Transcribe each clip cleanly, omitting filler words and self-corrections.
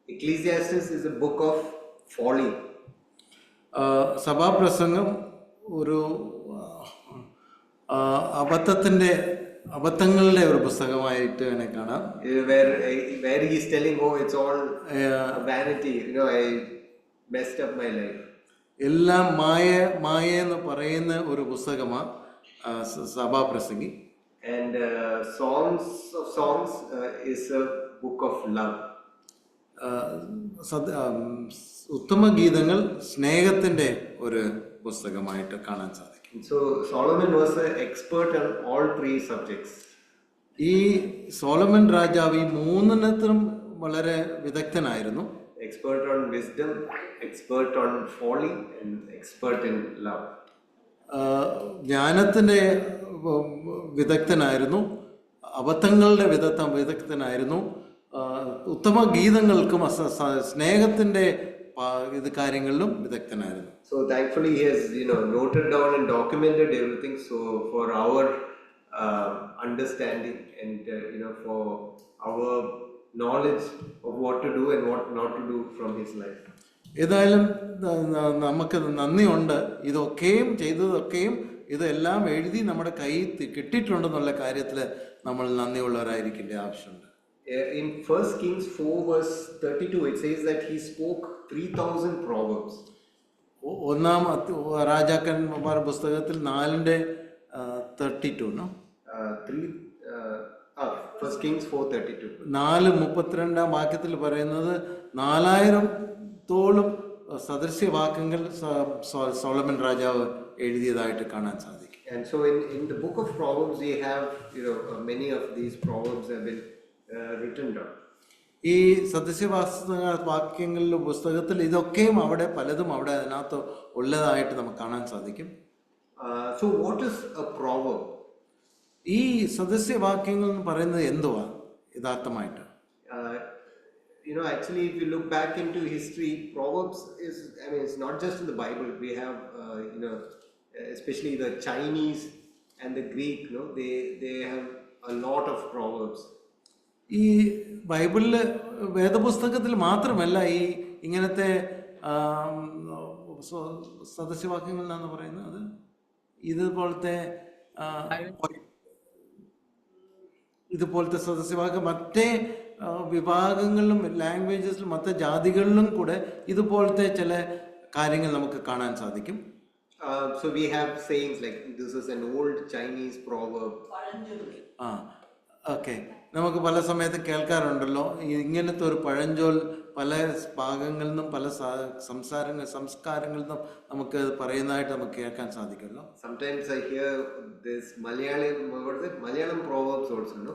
Ecclesiastes is a book of folly. സഭാപ്രസംഗം ഒരു അബദ്ധങ്ങളുടെ ഒരു പുസ്തകമായിട്ട് തന്നെ കാണാം. Where he is telling, oh, it's all vanity, I messed up my life. എല്ലാം മായ എന്ന് പറയുന്ന ഒരു പുസ്തകമാണ് സഭാപ്രസംഗി. And Songs of Songs is a book of love. ഉത്തമഗീതങ്ങൾ സ്നേഹത്തിന്റെ ഒരു പുസ്തകമായിട്ട് കാണാൻ സാധിക്കും. So Solomon was an expert on all three subjects. ഈ സോളമൻ രാജാവ് ഈ മൂന്നിനത്തിലും വളരെ വിദഗ്ധനായിരുന്നു. Expert on wisdom, expert on folly, and expert in love. ജ്ഞാനത്തിന്റെ വിദഗ്ധനായിരുന്നു, അബദ്ധങ്ങളുടെ വിദഗ്ധനായിരുന്നു, ഉത്തമ ഗീതങ്ങൾക്കും സ്നേഹത്തിന്റെ കാര്യങ്ങളിലും വിദഗ്ധനായിരുന്നു. So thankfully he has noted down and documented everything, so for our understanding and for our knowledge of what to do and what not to do from his life. ഏതായാലും നമുക്ക് നന്ദിയുണ്ട്, ഇതൊക്കെയും ചെയ്തതൊക്കെയും ഇതെല്ലാം എഴുതി നമ്മുടെ കയ്യിൽ കിട്ടിയിട്ടുണ്ടെന്നുള്ള കാര്യത്തിൽ നമ്മൾ നന്ദിയുള്ളവരായിരിക്കേണ്ട ആവശ്യമുണ്ട്. In 1 Kings 4 verse 32 it says that he spoke 3000 proverbs. ഒന്നാം രാജാക്കന്മാർ പുസ്തകത്തിൽ 4:32 no 1 Kings 4:32 4:32 വാക്യത്തിൽ പറയുന്നത് 4000-തോളം സദൃശ്യവാക്യങ്ങൾ സോളമൻ രാജാവ് എഴുതിയതായിട്ട് കാണാൻ സാധിക്കും. And so in the book of Proverbs we have many of these proverbs have been written down. ഈ സദൃശ്യവാക്യങ്ങളുടെ പുസ്തകത്തിൽ ഇതൊക്കെയും അവിടെ പലതും അവിടെ അതിനകത്ത് ഉള്ളതായിട്ട് നമുക്ക് കാണാൻ സാധിക്കും. So what is a proverb? ഈ സദൃശ്യവാക്യങ്ങൾ എന്ന് പറയുന്നത് എന്തുവാ യഥാർത്ഥമായിട്ട്? Actually if you look back into history, Proverbs is, it's not just in the Bible. We have especially the Chinese and the Greek, they have a lot of proverbs. ഈ ബൈബിളിലെ വേദപുസ്തകത്തിൽ മാത്രമല്ല ഈ ഇങ്ങനത്തെ സദൃശ്യവാക്യങ്ങൾ എന്നാണ് പറയുന്നത്. ഇതുപോലത്തെ സദസ്യവാക്യം മറ്റേ വിഭാഗങ്ങളിലും ലാംഗ്വേജസിലും മറ്റേ ജാതികളിലും കൂടെ ഇതുപോലത്തെ ചില കാര്യങ്ങൾ നമുക്ക് കാണാൻ സാധിക്കും. So we have sayings like this is an old Chinese proverb. Okay. നമുക്ക് പല സമയത്ത് കേൾക്കാറുണ്ടല്ലോ ഇങ്ങനത്തെ ഒരു പഴഞ്ചൊൽ പല ഭാഗങ്ങളിൽ നിന്നും പല സംസ്കാരങ്ങളിൽ നിന്നും നമുക്ക് പറയുന്നതായിട്ട് നമുക്ക് കേൾക്കാൻ സാധിക്കുമല്ലോ. Sometimes I hear this Malayalam proverbs also, no?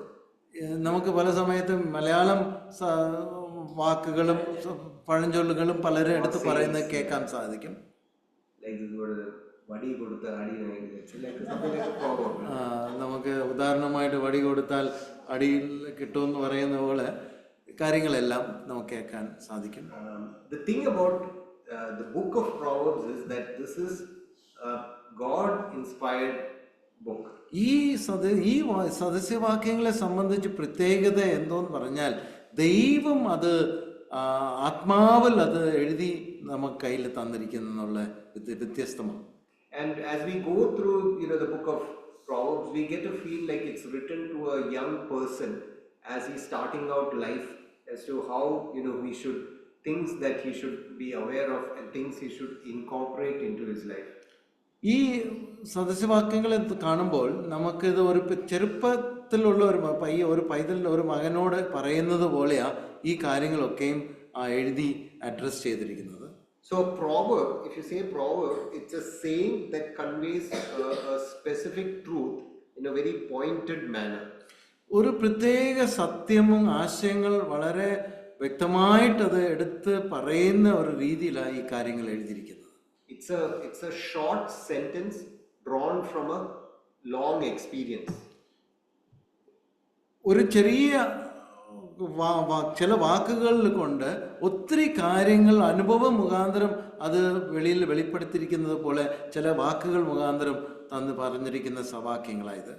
നമുക്ക് പല സമയത്തും മലയാളം വാക്കുകളും പഴഞ്ചൊല്ലുകളും പലരും എടുത്ത് പറയുന്നത് കേൾക്കാൻ സാധിക്കും. നമുക്ക് ഉദാഹരണമായിട്ട് വടി കൊടുത്താൽ അടിയിൽ കിട്ടുമെന്ന് പറയുന്ന പോലെ കാര്യങ്ങളെല്ലാം നമുക്ക് കേൾക്കാൻ സാധിക്കും. The thing about the book of Proverbs is that this is a God inspired book. ഈ സദസ്യവാക്യങ്ങളെ സംബന്ധിച്ച് പ്രത്യേകത എന്തോന്ന് പറഞ്ഞാൽ ദൈവം അത് ആത്മാവിൽ അത് എഴുതി നമുക്ക് കയ്യിൽ തന്നിരിക്കുന്നുള്ള വ്യത്യസ്തമാണ്. And as we go through the book of Proverbs, we get to feel like it's written to a young person as he's starting out life, as to how he should, things that he should be aware of and things he should incorporate into his life. ഈ സദസ്യവാക്യങ്ങളെ കാണുമ്പോൾ നമുക്കിത് ഒരു ചെറുപ്പത്തിലുള്ള ഒരു പൈതലിൻ്റെ ഒരു മകനോട് പറയുന്നത് പോലെയാ ഈ കാര്യങ്ങളൊക്കെയും എഴുതി അഡ്രസ് ചെയ്തിരിക്കുന്നത്. So proverb, if you say proverb, it's a saying that conveys a specific truth in a very pointed manner. ഒരു പ്രത്യേക സത്യവും ആശയങ്ങൾ വളരെ വ്യക്തമായിട്ട് അത് എടുത്ത് പറയുന്ന ഒരു രീതിയിലാണ് ഈ കാര്യങ്ങൾ എഴുതിയിരിക്കുന്നത്. It's a short sentence drawn from a long experience. ഒരു ചെറിയ ചില വാക്കുകൾ കൊണ്ട് ഒത്തിരി കാര്യങ്ങൾ അനുഭവം മുഖാന്തരം അത് വെളിപ്പെടുത്തിയിരിക്കുന്നത് പോലെ ചില വാക്കുകൾ മുഖാന്തരം തന്ന് പറഞ്ഞിരിക്കുന്ന വാക്യങ്ങളായത്.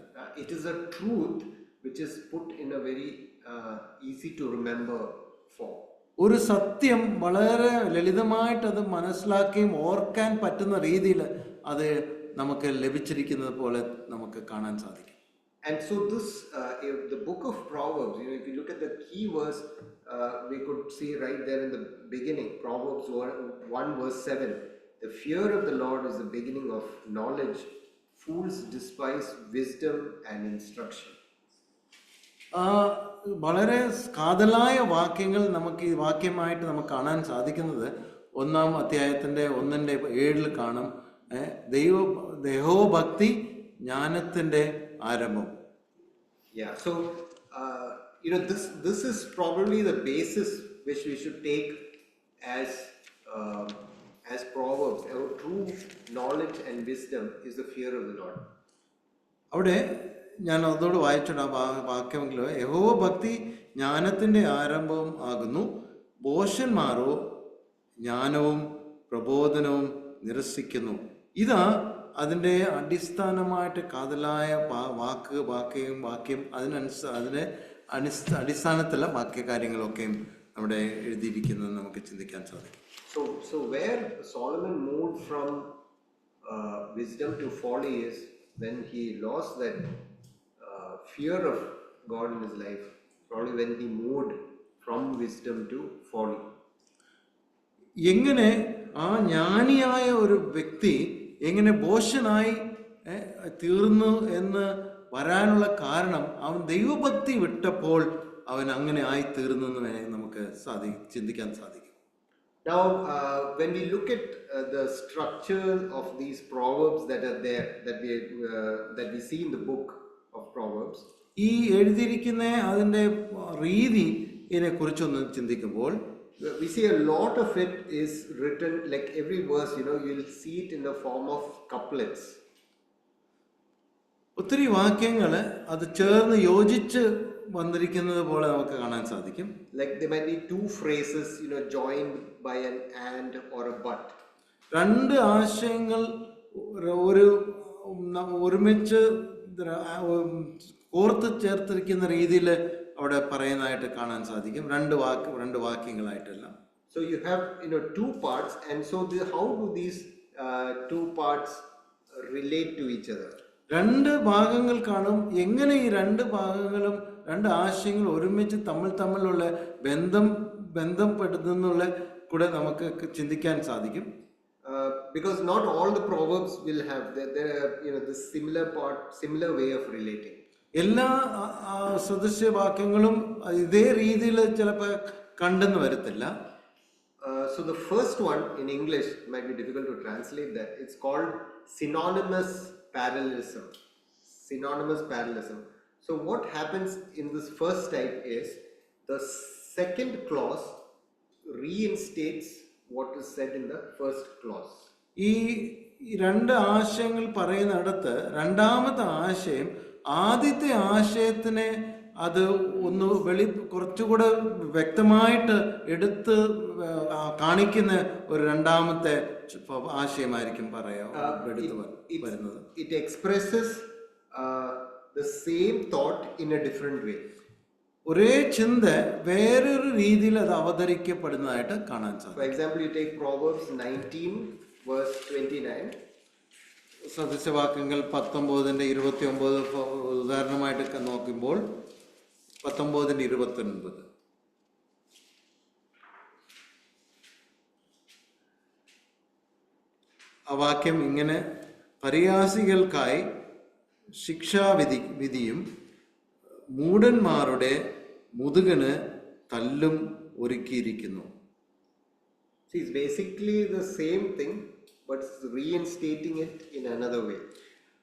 It is a truth which is put in a very easy easy to remember for. ഒരു സത്യം വളരെ ലളിതമായിട്ട് അത് മനസ്സിലാക്കുകയും ഓർക്കാൻ പറ്റുന്ന രീതിയിൽ അത് നമുക്ക് ലഭിച്ചിരിക്കുന്നത് പോലെ നമുക്ക് കാണാൻ സാധിക്കും. And so this, the book of Proverbs, if you look at the key verse, we could see right there in the beginning, Proverbs 1 verse 7, the fear of the Lord is the beginning of knowledge. Fools despise wisdom and instruction. വളരെ കാതലായ വാക്യങ്ങൾ നമുക്ക് ഈ വാക്യമായിട്ട് നമുക്ക് കാണാൻ സാധിക്കുന്നത് 1-ാം അധ്യായത്തിൻ്റെ 1:7 കാണും. ദൈവഭക്തി ജ്ഞാനത്തിൻ്റെ ആരംഭം. Yeah, so this is probably the basis which we should take as Proverbs. Our true knowledge and wisdom is the fear of the Lord. അവിടെ ഞാൻ അതോട് വായിച്ചിട്ട് ആ വാക്യമെങ്കിലും യഹോവഭക്തി ജ്ഞാനത്തിൻ്റെ ആരംഭം ആകുന്നു, ഭോഷന്മാരോ ജ്ഞാനവും പ്രബോധനവും നിരസിക്കുന്നു. ഇതാ അതിൻ്റെ അടിസ്ഥാനമായിട്ട് കാതലായ വാക്യം അതിനെ അടിസ്ഥാനത്തിലുള്ള വാക്യകാര്യങ്ങളൊക്കെയും അവിടെ എഴുതിയിരിക്കുന്നത് നമുക്ക് ചിന്തിക്കാൻ സാധിക്കും. So where Solomon moved from wisdom to folly is when he lost that fear of God in his life, probably when he moved from wisdom to folly. എങ്ങനെ ആ ജ്ഞാനിയായ ഒരു വ്യക്തി എങ്ങനെ ഭോഷനായി തീർന്നു എന്ന് വരാനുള്ള കാരണം അവൻ ദൈവഭക്തി വിട്ടപ്പോൾ അവൻ അങ്ങനെ ആയി തീർന്നു എന്ന് നമുക്ക് ചിന്തിക്കാൻ സാധിക്കും. Now, when we look at the structure of these proverbs that are there, that we see in the book of Proverbs, ഈ എഴുതിയിരിക്കുന്ന അതിൻ്റെ രീതിയെ കുറിച്ചൊന്ന് ചിന്തിക്കുമ്പോൾ we see a lot of it is written, like every verse, you'll see it in the form of couplets. ഒത്തിരി വാക്യങ്ങൾ അത് ചേർന്ന് യോജിച്ച് വന്നിരിക്കുന്നത് പോലെ നമുക്ക് കാണാൻ സാധിക്കും. Like there might be two phrases, joined by an and or a but. രണ്ട് ആശയങ്ങൾ ഒരുമിച്ച് കോർത്ത് ചേർത്തിരിക്കുന്ന രീതിയിൽ അവിടെ പറയുന്നതായിട്ട് കാണാൻ സാധിക്കും. രണ്ട് വാക്യങ്ങളായിട്ടല്ല. So you have two parts, and so how do these two parts relate to each other? രണ്ട് ഭാഗങ്ങൾ കാണും. എങ്ങനെ ഈ രണ്ട് ഭാഗങ്ങളും രണ്ട് ആശയങ്ങൾ ഒരുമിച്ച് തമ്മിലുള്ള ബന്ധപ്പെടുന്നുള്ള കൂടെ നമുക്ക് ചിന്തിക്കാൻ സാധിക്കും. Because not all the proverbs will have this similar way of relating. എല്ലാ സദൃശ്യവാക്യങ്ങളും ഇതേ രീതിയിൽ ചിലപ്പോൾ കണ്ടെന്ന് വരത്തില്ല. So the first one in English, it might be difficult to translate that. It's called synonymous parallelism. Synonymous parallelism. So what happens in this first type is the second clause reinstates what is said in the first clause. ഈ രണ്ട് ആശയങ്ങൾ പറയുന്നിടത്ത് രണ്ടാമത്തെ ആശയം ആദ്യത്തെ ആശയത്തിനെ അത് ഒന്ന് കുറച്ചുകൂടെ വ്യക്തമായിട്ട് എടുത്ത് കാണിക്കുന്ന ഒരു രണ്ടാമത്തെ ആശയമായിരിക്കും വരുന്നത്. It expresses the same thought in a different way. ഒരേ ചിന്ത വേറൊരു രീതിയിൽ അത് അവതരിക്കപ്പെടുന്നതായിട്ട് കാണാൻ സാധിക്കും. For example, you take Proverbs 19 verse 29. സദൃശവാക്യങ്ങൾ 19:29 ഉദാഹരണമായിട്ട് നോക്കുമ്പോൾ 19:29 ആ വാക്യം ഇങ്ങനെ: പരിഹാസികൾക്കായി ശിക്ഷാവിധിയും മൂഢന്മാരുടെ മുതുകന് തല്ലും ഒരുക്കിയിരിക്കുന്നു. It's basically the same thing, but it's reinstating it in another way.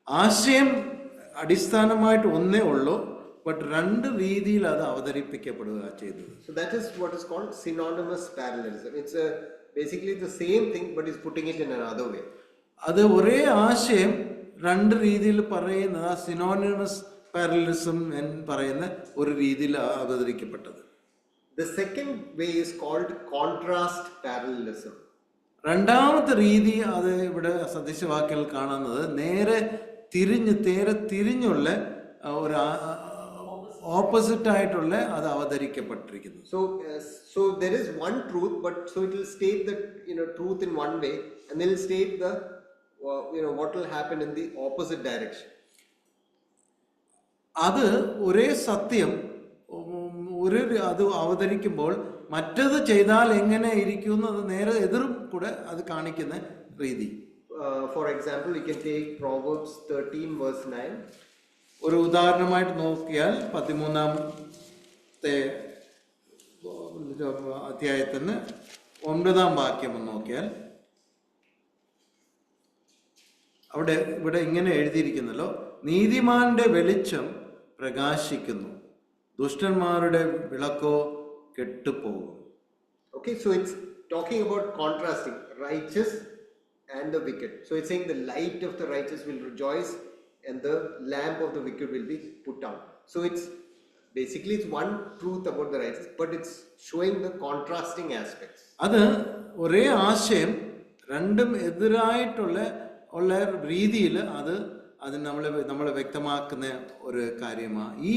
ആശയം അടിസ്ഥാനമായിട്ട് ഒന്നേ ഉള്ളൂ, ബട്ട് രണ്ട് രീതിയിൽ അത് അവതരിപ്പിക്കപ്പെടുക ചെയ്തത്. So that is what is called synonymous parallelism. It's basically the same thing, but it's putting it in another way. അത് ഒരേ ആശയം രണ്ട് രീതിയിൽ പറയുന്നത് ആ സിനോണിമസ് പാരലലിസം എന്ന് പറയുന്ന ഒരു രീതിയിൽ അവതരിക്കപ്പെട്ടത്. The second way is called contrast parallelism. രണ്ടാമത്തെ രീതി അത് ഇവിടെ സദൃശവാക്യങ്ങൾ കാണുന്നത് നേരെ തിരിഞ്ഞുള്ള ഒരു ഓപ്പോസിറ്റ് ആയിട്ടുള്ള അത് അവതരിക്കപ്പെട്ടിരിക്കുന്നു. So there is one truth, but so it will state the truth in one way, and they will state the what will happen in the opposite direction. അത് ഒരേ സത്യം ഒരു അത് അവതരിക്കുമ്പോൾ മറ്റത് ചെയ്താൽ എങ്ങനെ ഇരിക്കും അത് നേരെ എതിരും കൂടെ അത് കാണിക്കുന്ന രീതി. For example, we can take Proverbs 13 verse 9. ഒരു ഉദാഹരണമായിട്ട് നോക്കിയാൽ 13-ാമത്തെ അധ്യായത്തിന് 9-ാം വാക്യം നോക്കിയാൽ ഇവിടെ ഇങ്ങനെ എഴുതിയിരിക്കുന്നല്ലോ, നീതിമാന്റെ വെളിച്ചം പ്രകാശിക്കുന്നു, ദുഷ്ടന്മാരുടെ വിളക്കോ കെട്ടുപോകും. Okay, so it's talking about contrasting righteous and the wicked. So it's saying the light of the righteous will rejoice and the lamp of the wicked will be put out. So it's basically it's one truth about the righteous, but it's showing the contrasting aspects. അത് ഒരേ ആശയം രണ്ടും എതിരായിട്ടുള്ള രീതിയിൽ അത് നമ്മളെ വ്യക്തമാക്കുന്ന ഒരു കാര്യമാണ് ഈ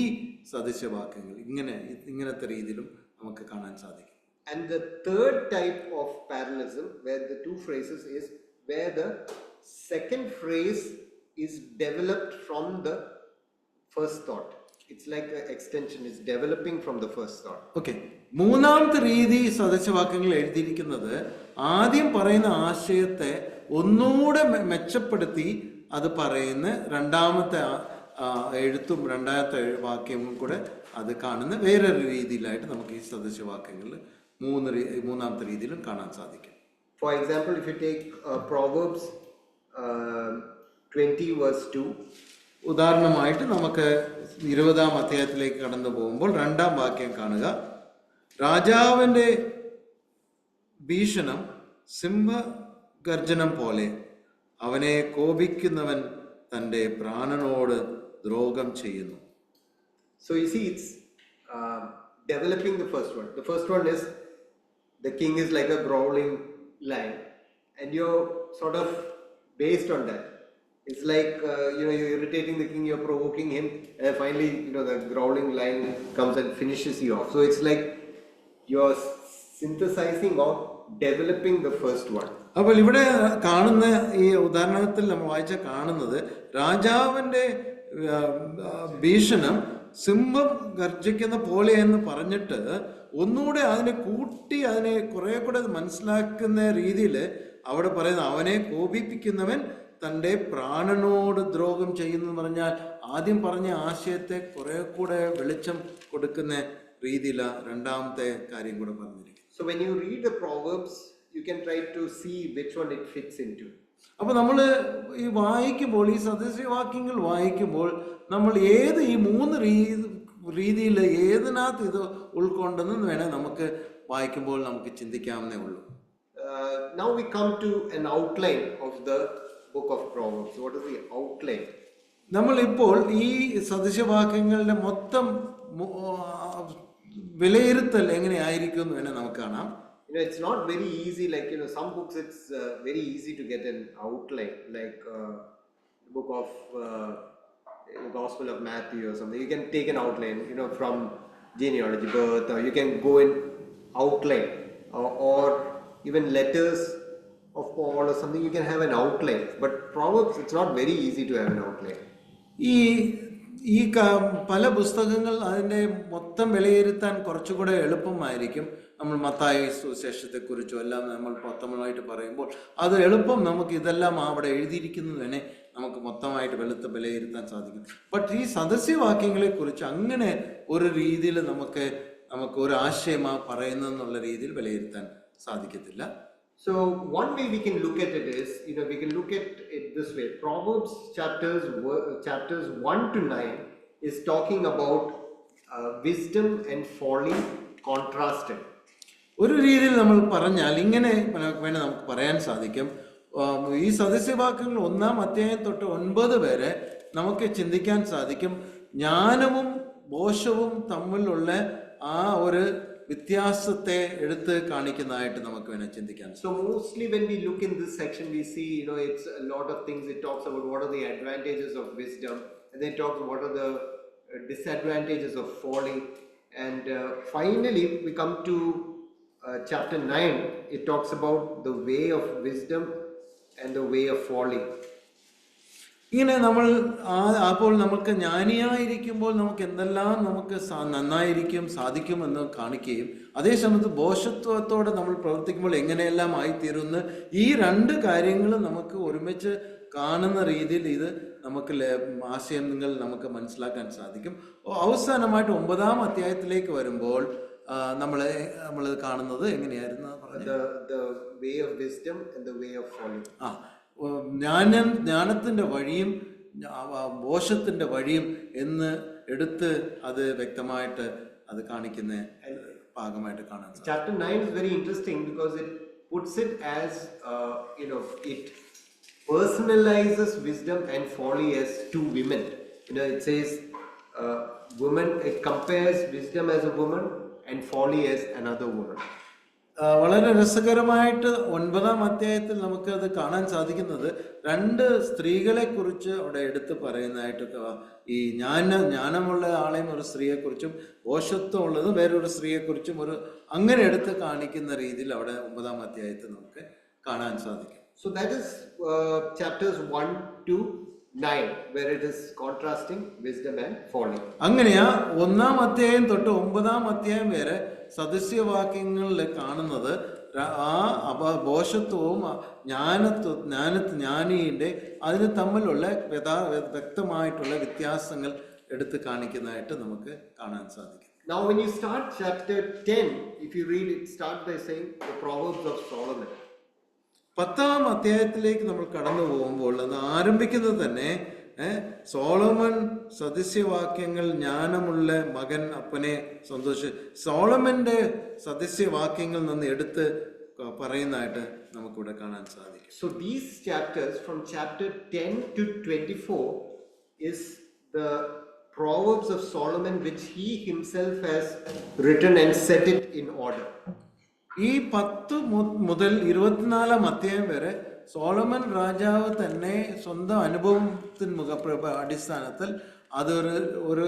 സദൃശവാക്യങ്ങൾ. ഇങ്ങനത്തെ രീതിയിലും നമുക്ക് കാണാൻ സാധിക്കും. And the third type of parallelism, where the two phrases is where the second phrase is developed from the first thought. It's like an extension, it's developing from the first thought. Okay, മൂന്നാമത്തെ രീതി സദൃശവാക്യങ്ങൾ എഴുതിയിരിക്കുന്നത് ആദ്യം പറയുന്ന ആശയത്തെ ഒന്നുകൂടെ മെച്ചപ്പെടുത്തി അത് പറയുന്ന രണ്ടാമത്തെ എഴുത്തും രണ്ടാമത്തെ വാക്യവും കൂടെ അത് കാണുന്ന വേറൊരു രീതിയിലായിട്ട് നമുക്ക് ഈ സദൃശവാക്യങ്ങളിൽ മൂന്നാമത്തെ രീതിയിലും കാണാൻ സാധിക്കും. For example, if you take Proverbs 20 verse 2. ഉദാഹരണമായിട്ട് നമുക്ക് 20-ാം അധ്യായത്തിലേക്ക് കടന്നു പോകുമ്പോൾ 2-ാം വാക്യം കാണുക. രാജാവിൻ്റെ ഭീഷണം സിംഹഗർജനം പോലെ, അവനെ കോപിക്കുന്നവൻ തൻ്റെ പ്രാണനോട് ദ്രോഹം ചെയ്യുന്നു. So you see, it's developing the first one. The first one is the king is like a growling lion, and you're sort of based on that. It's like you're irritating the king, you're provoking him, and finally the growling lion comes and finishes you off. So it's like you're synthesizing or developing the first one. അപ്പോൾ ഇവിടെ കാണുന്ന ഈ ഉദാഹരണത്തിൽ നമ്മൾ വായിച്ച കാണുന്നത് രാജാവിൻ്റെ ഭീഷണം സിംഹം ഗർജിക്കുന്ന പോലെ എന്ന് പറഞ്ഞിട്ട് ഒന്നുകൂടെ അതിനെ കൂട്ടി അതിനെ കുറെ കൂടെ മനസ്സിലാക്കുന്ന രീതിയിൽ അവിടെ പറയുന്നത് അവനെ കോപിപ്പിക്കുന്നവൻ തൻ്റെ പ്രാണനോട് ദ്രോഹം ചെയ്യുന്നു പറഞ്ഞാൽ ആദ്യം പറഞ്ഞ ആശയത്തെ കുറെ കൂടെ വെളിച്ചം കൊടുക്കുന്ന രീതിയിലാണ് രണ്ടാമത്തെ കാര്യം കൂടെ പറഞ്ഞിരിക്കുന്നത്. So when you read the Proverbs, you can try to see which one it fits into. അപ്പോൾ നമ്മൾ ഈ വായിക്കുമ്പോൾ ഈ സദൃശവാക്യങ്ങൾ വായിക്കുമ്പോൾ നമ്മൾ ഈ മൂന്ന് രീതിയിൽ ഏതിനകത്ത് ഇത് ഉൾക്കൊണ്ടെന്ന് വേണേൽ നമുക്ക് വായിക്കുമ്പോൾ നമുക്ക് ചിന്തിക്കാവുന്നേ ഉള്ളൂ. Now we come to an outline of the book of Proverbs. What is the outline? നമ്മൾ ഇപ്പോൾ ഈ സദൃശവാക്യങ്ങളുടെ മൊത്തം വിലയിരുത്തൽ എങ്ങനെയായിരിക്കും എന്ന് വേണേൽ നമുക്ക് കാണാം. It's not very easy, like some books it's very easy to get an outline, like the book of Gospel of Matthew or something. You can take an outline from genealogy, birth, or you can go in outline, or even letters of Paul or something. You can have an outline, but Proverbs it's not very easy to have an outline. ഈ പല പുസ്തകങ്ങൾ അതിൻ്റെ മൊത്തം വിലയിരുത്താൻ കുറച്ചുകൂടെ എളുപ്പമായിരിക്കും. നമ്മൾ മത്തായി സുവിശേഷത്തെക്കുറിച്ചും എല്ലാം നമ്മൾ മൊത്തമായിട്ട് പറയുമ്പോൾ അത് എളുപ്പം നമുക്ക് ഇതെല്ലാം അവിടെ എഴുതിയിരിക്കുന്നത് തന്നെ നമുക്ക് മൊത്തമായിട്ട് വിലയിരുത്താൻ സാധിക്കും. ബട്ട് ഈ സദൃശവാക്യങ്ങളെക്കുറിച്ച് അങ്ങനെ ഒരു രീതിയിൽ നമുക്ക് ഒരു ആശയമാ പറയുന്നതെന്നുള്ള രീതിയിൽ വിലയിരുത്താൻ സാധിക്കത്തില്ല. So one way we can look at it is, we can look at it this way. Proverbs chapters 1 to 9 is talking about wisdom and folly contrasted. ഒരു രീതിയിൽ നമ്മൾ പറഞ്ഞാൽ ഇങ്ങനെ വേണേൽ നമുക്ക് പറയാൻ സാധിക്കും. ഈ സദൃശവാക്യങ്ങൾ 1-ാം അധ്യായം തൊട്ട് 9 വരെ നമുക്ക് ചിന്തിക്കാൻ സാധിക്കും ജ്ഞാനവും ദോഷവും തമ്മിലുള്ള ആ ഒരു വ്യത്യാസത്തെ എടുത്ത് കാണിക്കുന്നതായിട്ട് നമുക്ക് വേണേൽ ചിന്തിക്കാൻ. So mostly when we look in this section, we see it's a lot of things. It talks about what are the advantages of wisdom, and then it talks what are the disadvantages of folly. And finally, we come to chapter 9. It talks about the way of wisdom and the way of folly. ഇങ്ങനെ നമ്മൾ അപ്പോൾ നമുക്ക് ജ്ഞാനിയായിരിക്കുമ്പോൾ നമുക്ക് എന്തെല്ലാം നമുക്ക് നന്നായിരിക്കും സാധിക്കുമെന്ന് കാണിക്കുകയും അതേസമയത്ത് ബോഷത്വത്തോടെ നമ്മൾ പ്രവർത്തിക്കുമ്പോൾ എങ്ങനെയെല്ലാം ആയിത്തീരുന്ന ഈ രണ്ട് കാര്യങ്ങൾ നമുക്ക് ഒരുമിച്ച് കാണുന്ന രീതിയിൽ ഇത് നമുക്ക് ആശയങ്ങൾ നമുക്ക് മനസ്സിലാക്കാൻ സാധിക്കും. അവസാനമായിട്ട് 9-ാം അധ്യായത്തിലേക്ക് വരുമ്പോൾ നമ്മൾ കാണുന്നത് എങ്ങനെയായിരുന്നു? The way of wisdom and the way of folly. ജ്ഞാനത്തിന്റെ വഴിയും ബോഷത്തിന്റെ വഴിയും എന്ന് എടുത്ത് അത് വ്യക്തമായിട്ട് അത് കാണിക്കുന്ന ഭാഗമായിട്ട് കാണാൻ സാധിക്കും. Chapter 9 is very interesting because it puts it as it personalizes wisdom and folly as two women. It says woman, it compares wisdom as a woman and folly as another woman. വളരെ രസകരമായിട്ട് 9-ാം അധ്യായത്തിൽ നമുക്ക് അത് കാണാൻ സാധിക്കുന്നത് രണ്ട് സ്ത്രീകളെ കുറിച്ച് അവിടെ എടുത്ത് പറയുന്നതായിട്ട് ഈ ജ്ഞാനമുള്ള ആളെയും ഒരു സ്ത്രീയെ കുറിച്ചും ബോഷത്വം ഉള്ളത് വേറൊരു സ്ത്രീയെ കുറിച്ചും അങ്ങനെ എടുത്ത് കാണിക്കുന്ന രീതിയിൽ അവിടെ 9-ാം അധ്യായത്തിൽ നമുക്ക് കാണാൻ സാധിക്കും. So that is chapters 1 to 9 where it is contrasting wisdom and folly. അങ്ങനെയാ 1-ാം അധ്യായം തൊട്ട് 9-ാം അധ്യായം വരെ സദസ്യവാക്യങ്ങളിൽ കാണുന്നത് ബോഷത്വവും ജ്ഞാനിയുടെ അതിന് തമ്മിലുള്ള വ്യക്തമായിട്ടുള്ള വ്യത്യാസങ്ങൾ എടുത്ത് കാണിക്കുന്നതായിട്ട് നമുക്ക് കാണാൻ സാധിക്കും. Now when you start chapter 10, if you read it, start by saying the Proverbs of Solomon. 10-ാം അധ്യായത്തിലേക്ക് നമ്മൾ കടന്നു പോകുമ്പോൾ അത് ആരംഭിക്കുന്നത് തന്നെ സോളമൻ സദസ്യവാക്യങ്ങൾ ജ്ഞാനമുള്ള മകൻ അപ്പനെ സോളമന്റെ സദസ്യവാക്യങ്ങളിൽ നിന്ന് എടുത്ത് പറയുന്നതായിട്ട് നമുക്കിവിടെ കാണാൻ സാധിക്കും. So these chapters from chapter 10 to 24 is the Proverbs of Solomon which he himself has written and set it in order. ഈ 10 മുതൽ 24-ാം അധ്യായം വരെ സോളമൻ രാജാവ് തന്നെ സ്വന്തം അനുഭവത്തിന് അടിസ്ഥാനത്തിൽ അതൊരു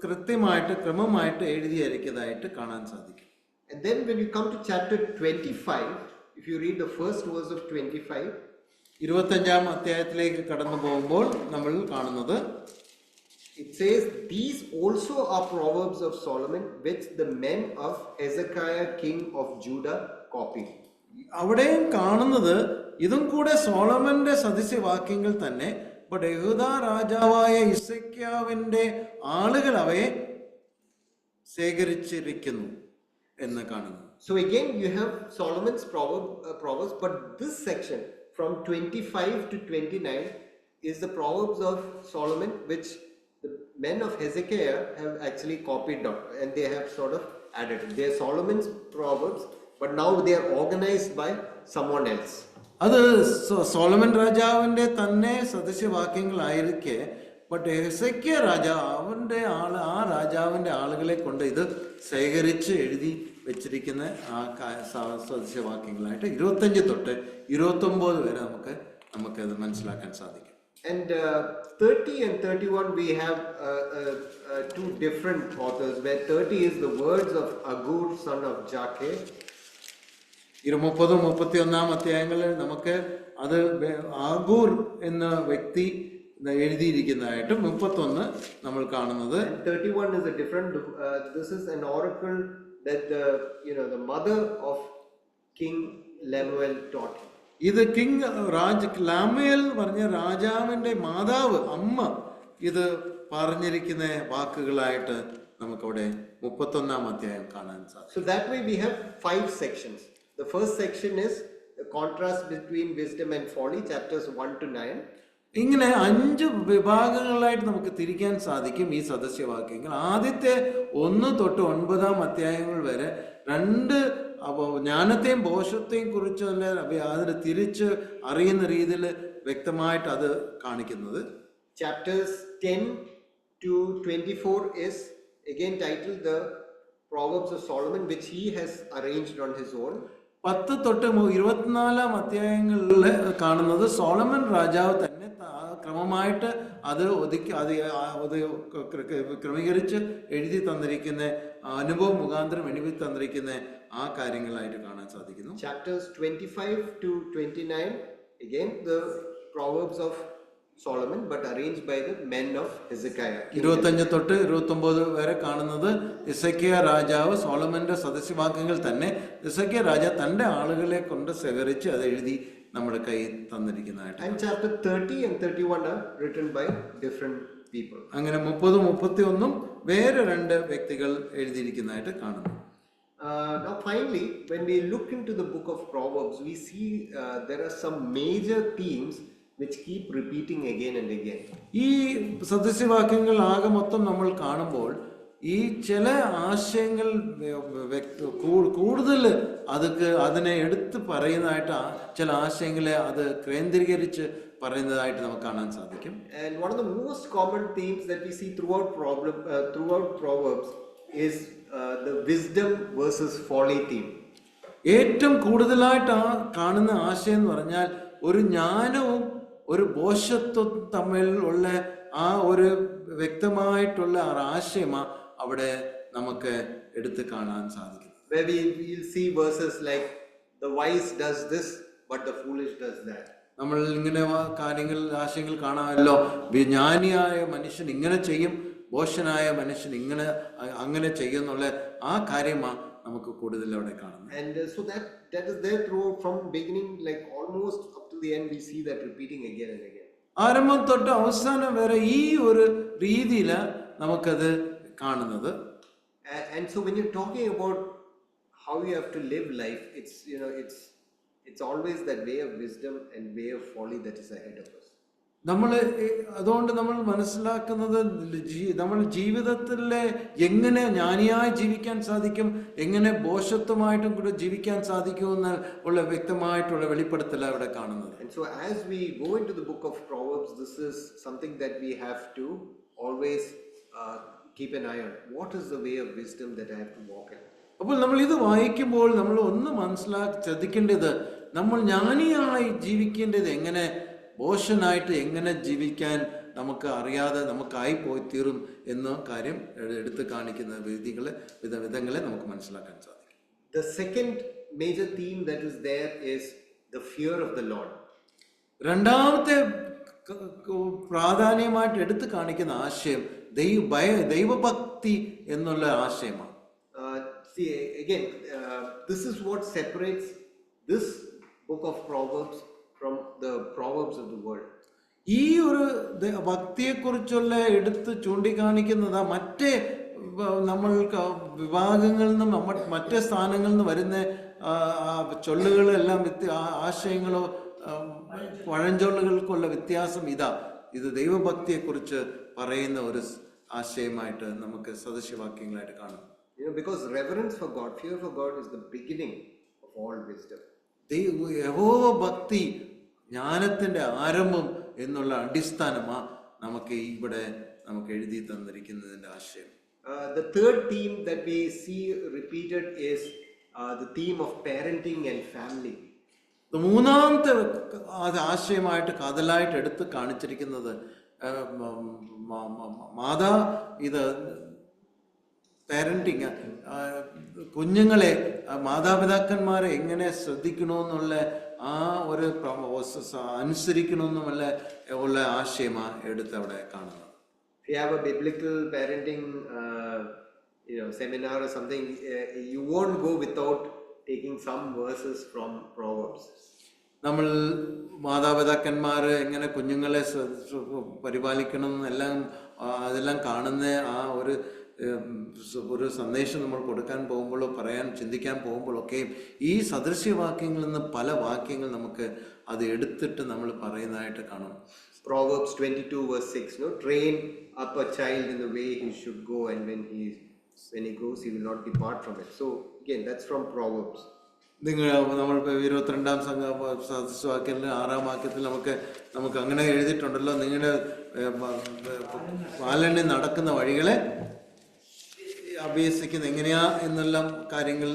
കൃത്യമായിട്ട് ക്രമമായിട്ട് എഴുതിയിരിക്കുന്നതായിട്ട് കാണാൻ സാധിക്കും. And then when you come to chapter 25, if you read the first verse of 25, 25-ാം അധ്യായത്തിലേക്ക് കടന്നു പോകുമ്പോൾ നമ്മൾ കാണുന്നത് it says, these also are proverbs of Solomon which the men of Hezekiah king of Judah copied. അവിടെയും കാണുന്നത് ഇതും കൂടെ സോളമന്റെ സദസ്യവാക്യങ്ങൾ തന്നെ. ബട്ട് യഹൂദ രാജാവായ ഹിസ്കിയാവിന്റെ ആളുകൾ അവയെ ശേഖരിച്ചിരിക്കുന്നു എന്ന് കാണുന്നു. So again you have Solomon's proverbs, but this section from 25 to 29 is the proverbs of Solomon which the men of Hezekiah have actually copied out and they have sort of added. They are Solomon's proverbs, but now they are organized by someone else. അത് Solomon രാജാവിന്റെ തന്നെ സദസ്യവാക്യങ്ങളായിരിക്കെ but ഹെസെക്കിയ രാജാവിന്റെ ആ രാജാവിന്റെ ആളുകളെ കൊണ്ട് ഇത് ശേഖരിച്ച് എഴുതി വെച്ചിരിക്കുന്ന ആ സദസ്യവാക്യങ്ങളായിട്ട് 25 തൊട്ട് 29 വരെ നമുക്കത് മനസ്സിലാക്കാൻ സാധിക്കും. And 30 and 31 we have two different authors, where 30 is the words of Agur son of Jakeh. 30-31 അധ്യായങ്ങളിൽ നമുക്ക് അത് ആഗൂർ എന്ന വ്യക്തി എഴുതിയിരിക്കുന്നതായിട്ടും 31 നമ്മൾ കാണുന്നത്. 31 is a different this is an oracle that the mother of King Lemuel taught him. ഇത് ലാമുവേൽ പറഞ്ഞ രാജാവിന്റെ മാതാവ് അമ്മ ഇത് പറഞ്ഞിരിക്കുന്ന വാക്കുകളായിട്ട് നമുക്കവിടെ 31-ാം അധ്യായം കാണാൻ സാധിക്കും. So that way we have 5 sections. The first section is the contrast between wisdom and folly, chapters 1 to 9. ഇങ്ങനെ 5 വിഭാഗങ്ങളായിട്ട് നമുക്ക് തിരിക്കാൻ സാധിക്കും ഈ സദസ്യവാക്യങ്ങൾ. ആദ്യത്തെ 1 തൊട്ട് 9-ാം അധ്യായങ്ങൾ വരെ രണ്ട് ജ്ഞാനത്തെയും ബോഷത്തെയും കുറിച്ച് അതിന് തിരിച്ച് അറിയുന്ന രീതിയിൽ വ്യക്തമായിട്ട് അത് കാണിക്കുന്നത്. Chapters 10 to 24 is again titled the Proverbs of Solomon, which he has arranged on his own. 10 തൊട്ട് 24-ാം അധ്യായങ്ങളിൽ കാണുന്നത് സോളമൻ രാജാവ് തന്നെ ക്രമമായിട്ട് അത് ക്രമീകരിച്ച് എഴുതി തന്നിരിക്കുന്ന അനുഭവം മുഖാന്തരം എഴുതി തന്നിരിക്കുന്ന ആ കാര്യങ്ങളായിട്ട് കാണാൻ സാധിക്കുന്നു. Chapters 25 to 29, again the Proverbs of Solomon, but arranged by the men of Hezekiah. 25 തൊട്ട് 29 വരെ കാണുന്നത് ഹിസ്കീയ രാജാവ് സോളമന്റെ സദസ്യവാക്യങ്ങൾ തന്നെ ഹിസ്കീയ രാജാവ് തന്റെ ആളുകളെ കൊണ്ട് ശേഖരിച്ച് അത് എഴുതി നമ്മുടെ കയ്യിൽ തന്നിരിക്കുന്നതായിട്ട്. And chapter 30 and 31 are written by different people. അങ്ങനെ 30-31 വേറെ രണ്ട് വ്യക്തികൾ എഴുതിയിരിക്കുന്നതായിട്ട് കാണുന്നു. Now finally, when we look into the book of Proverbs, we see there are some major themes which keep repeating again and again. ഈ സദസ്യവാക്യങ്ങൾ ആകെ മൊത്തം നമ്മൾ കാണുമ്പോൾ ഈ ചില ആശയങ്ങൾ കൂടുതൽ അതിനെ എടുത്ത് പറയുന്നതായിട്ട് ചില ആശയങ്ങളെ അത് കേന്ദ്രീകരിച്ച് പറയുന്നതായിട്ട് നമുക്ക് കാണാൻ സാധിക്കും. And one of the most common themes that we see throughout Proverbs is the wisdom versus folly theme. ഏറ്റവും കൂടുതലായിട്ട് കാണുന്ന ആശയം എന്ന് പറഞ്ഞാൽ ഒരു ജ്ഞാനവും ഒരു ബോധത്വം തമ്മിൽ ഉള്ള ആ ഒരു വ്യക്തമായിട്ടുള്ള ആശയമാണ് അവിടെ നമുക്ക് എടുത്ത് കാണാൻ സാധിക്കും. Where we'll see verses like the wise does this but the foolish does that. നമ്മൾ ഇങ്ങനെ ആശയങ്ങൾ കാണാമല്ലോ. ജ്ഞാനിയായ മനുഷ്യൻ ഇങ്ങനെ ചെയ്യും, ബോധനായ മനുഷ്യൻ അങ്ങനെ ചെയ്യുന്നുള്ള ആ കാര്യമാണ് നമുക്ക് കൂടുതൽ അവിടെ കാണുന്നത്. And so that is there throughout from beginning, like almost up to the end, we see that repeating again and again. ആരംഭം തൊട്ട് അവസാനം വരെ ഈ ഒരു രീതിയിലാണ് നമുക്കത് കാണുന്നത്. And so when you're talking about how you have to live life, it's always that way of wisdom and way of folly that is ahead of us. അതുകൊണ്ട് നമ്മൾ മനസ്സിലാക്കുന്നത് നമ്മൾ ജീവിതത്തിലെ എങ്ങനെ ജ്ഞാനിയായി ജീവിക്കാൻ സാധിക്കും, എങ്ങനെ ബോധത്വമായിട്ടും കൂടെ ജീവിക്കാൻ സാധിക്കുമെന്ന് ഉള്ള വ്യക്തമായിട്ടുള്ള വെളിപ്പെടുത്തൽ അവിടെ കാണുന്നത്. And so as we go into the book of Proverbs, this is something that we have to always keep an eye on. What is the way of wisdom that I have to walk in? അപ്പോൾ നമ്മൾ ഇത് വായിക്കുമ്പോൾ നമ്മൾ ഒന്ന് ശ്രദ്ധിക്കേണ്ടത് നമ്മൾ ജ്ഞാനിയായി ജീവിക്കേണ്ടത് എങ്ങനെ, ബോധനായിട്ട് എങ്ങനെ ജീവിക്കാൻ നമുക്ക് അറിയാതെ നമുക്കായി പോയി തീരും എന്ന കാര്യം എടുത്ത് കാണിക്കുന്ന വിധങ്ങളെ നമുക്ക് മനസ്സിലാക്കാൻ സാധിക്കും. The second major theme that is there is the fear of the Lord. രണ്ടാമത്തെ പ്രാധാന്യമായിട്ട് എടുത്ത് കാണിക്കുന്ന ആശയം ദൈവഭക്തി എന്നുള്ള ആശയമാണ്. See again, this is what separates this book of Proverbs from the Proverbs of the world. ഈ ഒരു ഭക്തിയെക്കുറിച്ചുള്ള എടുത്ത് ചൂണ്ടിക്കാണിക്കുന്നത് മറ്റേ നമ്മൾക്ക് വിഭാഗങ്ങളിൽ നിന്നും മറ്റേ സ്ഥാനങ്ങളിൽ നിന്ന് വരുന്ന ചൊല്ലുകളെല്ലാം ആശയങ്ങളോ പഴഞ്ചൊല്ലുകൾക്കുള്ള വ്യത്യാസം ഇത് ദൈവഭക്തിയെക്കുറിച്ച് പറയുന്ന ഒരു ആശയമായിട്ട് നമുക്ക് സദൃശ്യവാക്യങ്ങളായിട്ട് കാണാം. Because reverence for God, fear for God is the beginning of all wisdom. യഹോവ ഭക്തി ജ്ഞാനത്തിന്റെ ആരംഭം എന്നുള്ള അടിസ്ഥാനമാണ് നമുക്ക് ഇവിടെ നമുക്ക് എഴുതി തന്നിരിക്കുന്നതിന്റെ ആശയം. The third theme that we see repeated is the theme of parenting and family. മൂന്നാമത്തെ ആശയമായിട്ട് കാതലായിട്ട് എടുത്ത് കാണിച്ചിരിക്കുന്നത് പാരന്റിങ്, കുഞ്ഞുങ്ങളെ മാതാപിതാക്കന്മാരെ എങ്ങനെ ശ്രദ്ധിക്കണമെന്നുള്ള ആ ഒരു അനുസരിക്കണമെന്നുമല്ല ഉള്ള ആശയമാണ് എടുത്ത് അവിടെ കാണുന്നത്. If you have a biblical parenting seminar or something, you won't go without taking some verses from Proverbs. നമ്മൾ മാതാപിതാക്കന്മാർ എങ്ങനെ കുഞ്ഞുങ്ങളെ പരിപാലിക്കണം എന്നെല്ലാം അതെല്ലാം കാണുന്ന ആ ഒരു സന്ദേശം നമ്മൾ കൊടുക്കാൻ പോകുമ്പോഴോ ചിന്തിക്കാൻ പോകുമ്പോഴൊക്കെയും ഈ സദൃശ്യവാക്യങ്ങളിൽ നിന്ന് പല വാക്യങ്ങൾ നമുക്ക് അത് എടുത്തിട്ട് നമ്മൾ പറയുന്നതായിട്ട് കാണും. Proverbs 22 verse 6, train up a child in the way he should go, and when he goes he will not depart from it. So again, that's from Proverbs. നമ്മളിപ്പോൾ 22-ാം സദൃശ്യവാക്യത്തിൽ 6-ാം വാക്യത്തിൽ നമുക്ക് അങ്ങനെ എഴുതിയിട്ടുണ്ടല്ലോ, നിങ്ങളുടെ പാലനെ നടക്കുന്ന വഴികളെ അഭ്യസിക്കുന്ന എങ്ങനെയാ എന്നെല്ലാം കാര്യങ്ങൾ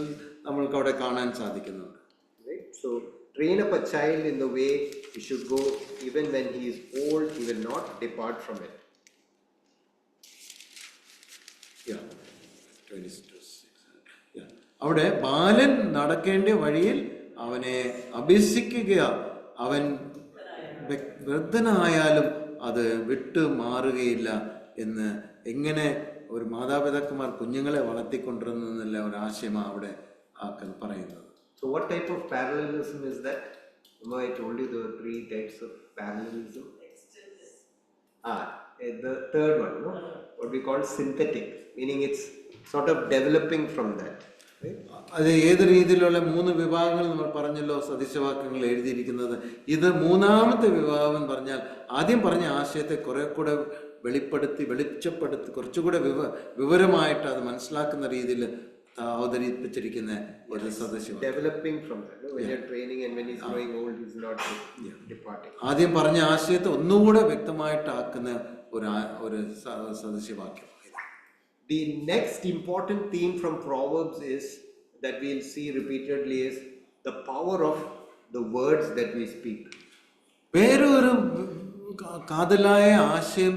നമ്മൾക്ക് അവിടെ കാണാൻ സാധിക്കുന്നുണ്ട്. So train up a child in the way he should go, even when he is old, he will not depart from it. Yeah. 26. Yeah. അവിടെ ബാലൻ നടക്കേണ്ട വഴിയിൽ അവനെ അഭ്യസിക്കുക, അവൻ വൃദ്ധനായാലും അത് വിട്ടു മാറുകയില്ല എന്ന് എങ്ങനെ ഒരു മാതാപിതാക്കന്മാർ കുഞ്ഞുങ്ങളെ വളർത്തിക്കൊണ്ടിരുന്നുള്ള ഒരു ആശയമാണ് അവിടെ പറയുന്നത്. So what type of parallelism is that? Remember I told you there were 3 types of parallelism. The third one, no? What we call synthetic, meaning it's sort of developing from that. അത് ഏത് രീതിയിലുള്ള 3 വിഭാഗങ്ങൾ നമ്മൾ പറഞ്ഞല്ലോ സദൃശവാക്യങ്ങൾ എഴുതിയിരിക്കുന്നത്. ഇത് മൂന്നാമത്തെ വിഭാഗം പറഞ്ഞാൽ ആദ്യം പറഞ്ഞ ആശയത്തെ കുറെ കൂടെ വെളിച്ചപ്പെടുത്തി കുറച്ചുകൂടെ വിവരമായിട്ട് അത് മനസ്സിലാക്കുന്ന രീതിയിൽ അവതരിപ്പിച്ചിരിക്കുന്ന ഒരു സദൃശവാക്യം. Developing from that, no? When you're training and when he's growing old, he's not departing. ആദ്യം പറഞ്ഞ ആശയത്തെ ഒന്നുകൂടെ വ്യക്തമായിട്ടാക്കുന്ന ഒരു സദൃശവാക്യം. The next important theme from Proverbs is that we'll see repeatedly is the power of the words that we speak. വേറൊരു കാതലായ ആശയം